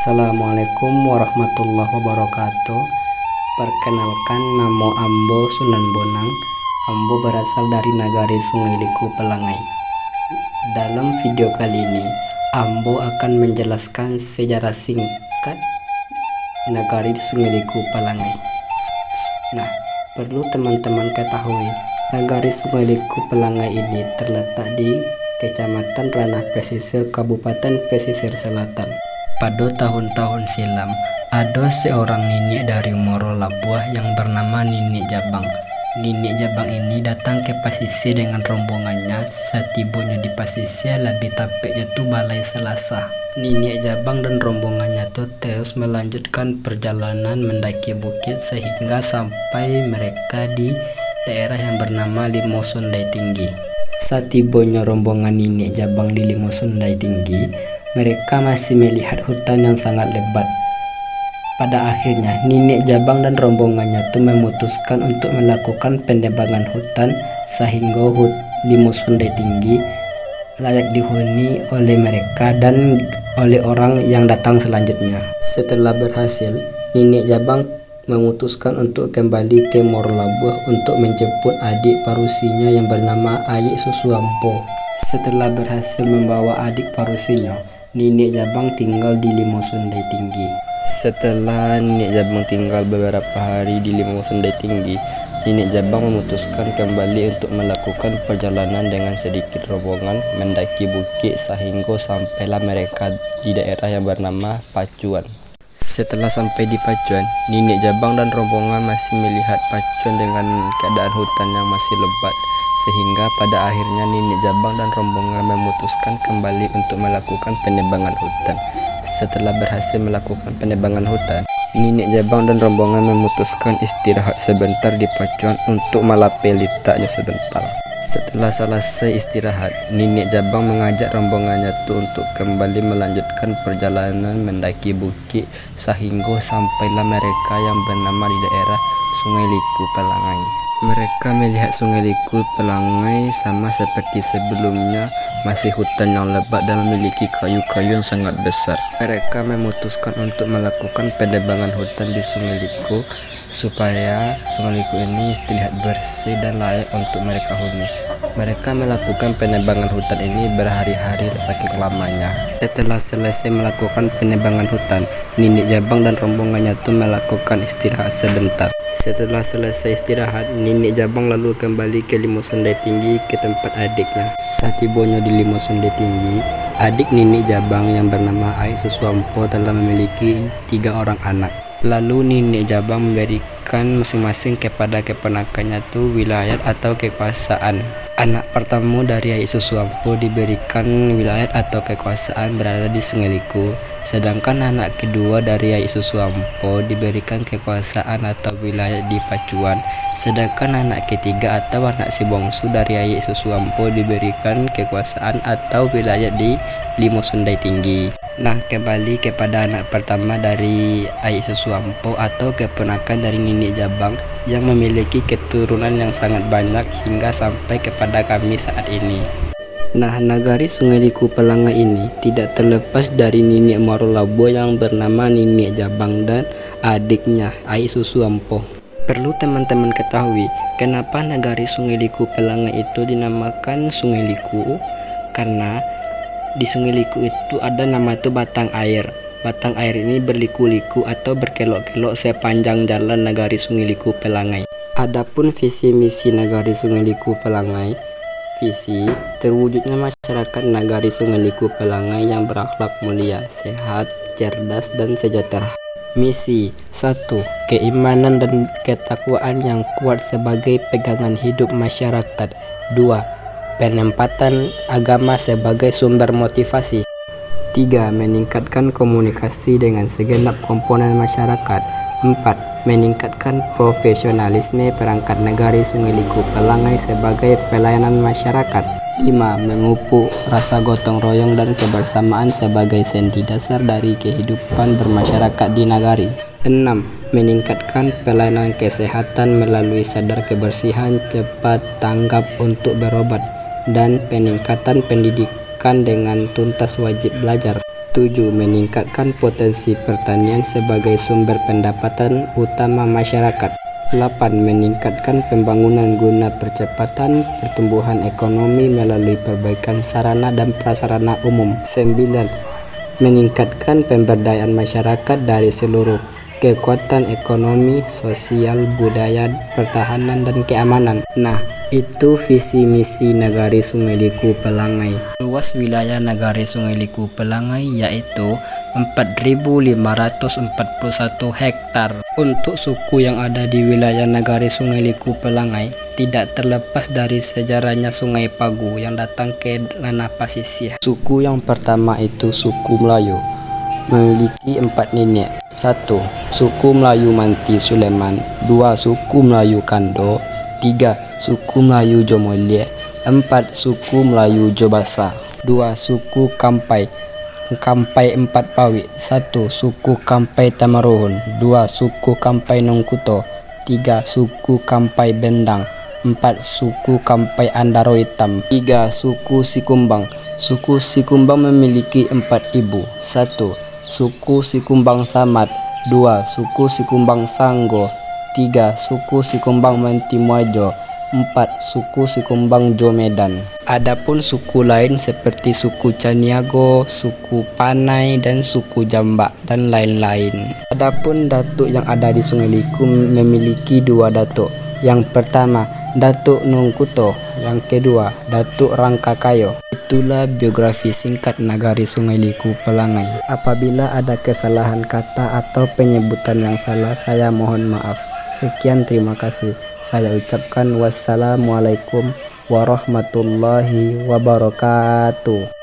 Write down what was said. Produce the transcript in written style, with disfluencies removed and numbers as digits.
Assalamualaikum warahmatullahi wabarakatuh. Perkenalkan, nama Ambo Sunan Bonang. Ambo berasal dari Nagari Sungai Liku Pelangai. Dalam video kali ini Ambo akan menjelaskan sejarah singkat Nagari Sungai Liku Pelangai. Nah, perlu teman-teman ketahui, Nagari Sungai Liku Pelangai ini terletak di Kecamatan Ranah Pesisir, Kabupaten Pesisir Selatan. Pada tahun-tahun silam, ada seorang nenek dari Moro Labuah yang bernama Nenek Jabang. Nenek Jabang ini datang ke pasisir dengan rombongannya. Setibanya di pasisir, lebih tepatnya itu Balai Selasa. Nenek Jabang dan rombongannya itu terus melanjutkan perjalanan mendaki bukit sehingga sampai mereka di daerah yang bernama Limo Sundai Tinggi. Setibanya rombongan Nenek Jabang di Limo Sundai Tinggi, mereka masih melihat hutan yang sangat lebat. Pada akhirnya, Nenek Jabang dan rombongannya itu memutuskan untuk melakukan penebangan hutan sehingga Limo Sundai Tinggi layak dihuni oleh mereka dan oleh orang yang datang selanjutnya. Setelah berhasil, Nenek Jabang memutuskan untuk kembali ke Moro Labuah untuk menjemput adik parusinya yang bernama Ayik Susuampo. Setelah berhasil membawa adik parusinya, Nenek Jabang tinggal di Limo Sundai Tinggi. Setelah Nenek Jabang tinggal beberapa hari di Limo Sundai Tinggi, Nenek Jabang memutuskan kembali untuk melakukan perjalanan dengan sedikit rombongan mendaki bukit sehingga sampailah mereka di daerah yang bernama Pacuan. Setelah sampai di Pacuan, Nenek Jabang dan rombongan masih melihat Pacuan dengan keadaan hutan yang masih lebat, sehingga pada akhirnya Nenek Jabang dan rombongan memutuskan kembali untuk melakukan penebangan hutan. Setelah berhasil melakukan penebangan hutan, Nenek Jabang dan rombongan memutuskan istirahat sebentar di Pacuan untuk melapih letaknya sebentar. Setelah selesai istirahat, Nenek Jabang mengajak rombongannya untuk kembali melanjutkan perjalanan mendaki bukit sehingga sampailah mereka yang bernama di daerah Sungai Liku Pelangai. Mereka melihat Sungai Liku Pelangai sama seperti sebelumnya, masih hutan yang lebat dan memiliki kayu-kayu yang sangat besar. Mereka memutuskan untuk melakukan penebangan hutan di Sungai Liku supaya Sungai Liku ini terlihat bersih dan layak untuk mereka huni. Mereka melakukan penebangan hutan ini berhari-hari saking lamanya. Setelah selesai melakukan penebangan hutan, Nenek Jabang dan rombongannya itu melakukan istirahat sebentar. Setelah selesai istirahat, Nenek Jabang lalu kembali ke Limo Sundai Tinggi ke tempat adiknya. Setibanya di Limo Sundai Tinggi, adik Nenek Jabang yang bernama Ayik Susuampo telah memiliki 3 orang anak. Lalu Nenek Jabang memberikan masing-masing kepada keponakannya itu wilayah atau kekuasaan. Anak pertama dari Ayik Susuampo diberikan wilayah atau kekuasaan berada di Sungai Liku, sedangkan anak kedua dari Ayik Susuampo diberikan kekuasaan atau wilayah di Pacuan, sedangkan anak ketiga atau anak si bongsu dari Ayik Susuampo diberikan kekuasaan atau wilayah di Limo Sundai Tinggi. Nah, kembali kepada anak pertama dari Ayik Susuampo atau keponakan dari Nenek Jabang yang memiliki keturunan yang sangat banyak hingga sampai kepada kami saat ini. Nah, Nagari Sungai Liku Pelangai ini tidak terlepas dari Nenek Moro Labuah yang bernama Nenek Jabang dan adiknya Ayik Susuampo. Perlu teman-teman ketahui, kenapa Nagari Sungai Liku Pelangai itu dinamakan Sungai Liku? Karena di Sungai Liku itu ada nama itu batang air. Batang air ini berliku-liku atau berkelok-kelok sepanjang jalan Nagari Sungai Liku Pelangai. Adapun visi misi Nagari Sungai Liku Pelangai, visi terwujudnya masyarakat Nagari Sungai Liku Pelangai yang berakhlak mulia, sehat, cerdas, dan sejahtera. Misi 1. Keimanan dan ketakwaan yang kuat sebagai pegangan hidup masyarakat. 2. Penempatan agama sebagai sumber motivasi. 3. Meningkatkan komunikasi dengan segenap komponen masyarakat. 4. Meningkatkan profesionalisme perangkat Nagari Sungai Liku Pelangai sebagai pelayanan masyarakat. 5. Memupuk rasa gotong royong dan kebersamaan sebagai sendi dasar dari kehidupan bermasyarakat di Nagari. 6. Meningkatkan pelayanan kesehatan melalui sadar kebersihan, cepat tanggap untuk berobat, dan peningkatan pendidikan dengan tuntas wajib belajar. 7. Meningkatkan potensi pertanian sebagai sumber pendapatan utama masyarakat. 8. Meningkatkan pembangunan guna percepatan pertumbuhan ekonomi melalui perbaikan sarana dan prasarana umum. 9. Meningkatkan pemberdayaan masyarakat dari seluruh kekuatan ekonomi, sosial, budaya, pertahanan, dan keamanan. Nah, itu visi misi Nagari Sungai Liku Pelangai. Luas wilayah Nagari Sungai Liku Pelangai yaitu 4.541 hektar. Untuk suku yang ada di wilayah Nagari Sungai Liku Pelangai tidak terlepas dari sejarahnya Sungai Pagu yang datang ke ranah pasisir. Suku yang pertama itu suku Melayu, memiliki 4 nenek. 1. Suku Melayu Manti Suleman. 2. Suku Melayu Kando. 3. Suku Melayu Jomolie. 4. Suku Melayu Jobasa. 2. Suku Kampai 4 Pawi. 1. Suku Kampai Tamaruhun. 2. Suku Kampai Nongkuto. 3. Suku Kampai Bendang. 4. Suku Kampai Andaro Hitam. 3. Suku Sikumbang. Suku Sikumbang memiliki 4 ibu. 1. Suku Sikumbang Samad. 2. Suku Sikumbang Sanggo. 3. Suku Sikumbang Mentimuajo. 4. Suku Sikumbang Jomedan. Adapun suku lain seperti suku Caniago, suku Panai, dan suku Jambak, dan lain-lain. Adapun datuk yang ada di Sungai Liku memiliki 2 datuk. Yang pertama, Datuk Nongkuto. Yang kedua, Datuk Rangkakayo. Itulah biografi singkat Nagari Sungai Liku Pelangai. Apabila ada kesalahan kata atau penyebutan yang salah, saya mohon maaf. Sekian, terima kasih. Saya ucapkan wassalamualaikum warahmatullahi wabarakatuh.